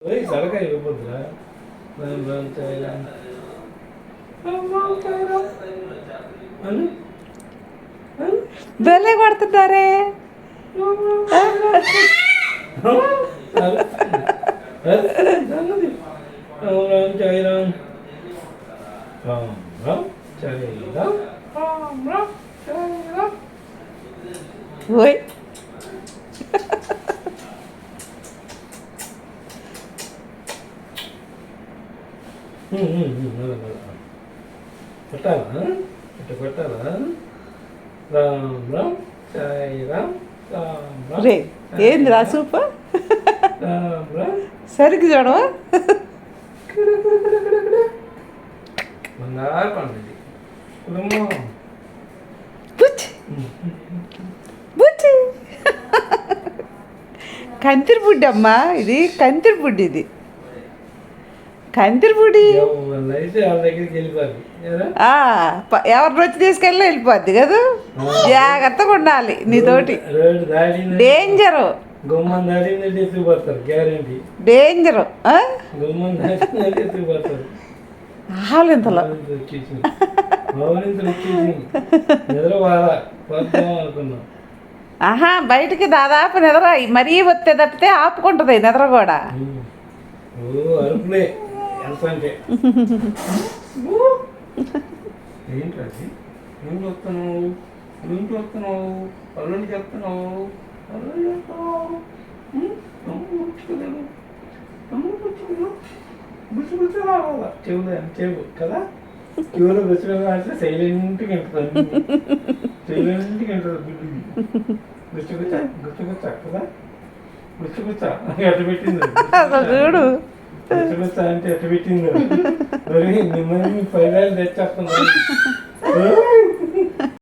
సరకాయ ఇవ్వద్దురా బెల్లే కొడుతున్నారే ఓయ్ కొట్టాలా ఇట్లా కొట్టాలా రామ్ రామ్ సాయి రామ్ రామ్ రామ్ రే ఏంది రా సూప రామ్ రామ్ సరిగ్గా చూడవా బంగారు పండుగ కుటుంబం బుచ్చి బుచ్చి కంతిరి బుడ్డి అమ్మా ఇది కంతిరి బుడ్డి ఇది కంతిరి బుడ్డి అయితే వాళ్ళ దగ్గరికి వెళ్ళిపోద్ది ఎవరిని వచ్చి తీసుకెళ్ళి వెళ్ళిపోద్ది కదా జాగ్రత్తగా ఉండాలి నీతోటి రోడ్డు దాటింది డేంజరు గుమ్మం దాటిందంటే ఎత్తుకుపోతారు గ్యారంటీ డేంజరు గుమ్మం దాటిందంటే ఎత్తుకుపోతారు ఆలింతలో వచ్చేసింది మౌనింతలు వచ్చేసింది నిద్ర బాగా పోద్దాం అనుకున్నాం ఆహా బయటికి దాదాపు నిద్ర మరీ వస్తే తప్పితే ఆపుకుంటుంది నిద్ర కూడా ఓ అరుపులే ఎంత అంటే ఏంటది ఏం చెప్తున్నావు ఏం చెప్తున్నావు పనులు చెప్తున్నావు పనులు చెప్తున్నావు గుర్తు గుర్తు రావాలా చెవులు చెవు కదా చెవులో గుర్తు అంటే సైలెంట్గా ఉంటుంది సైలెంట్గా ఉంటుంది గుడ్డు గుర్తుకొచ్చా కదా గుర్తుకొచ్చా ఎట్ట పెట్టింది చూడు గుర్తుకొచ్చా అంటే ఎట్ట పెట్టింది మరి మిమ్మల్ని 5 వేలు తెచ్చేస్తున్నాను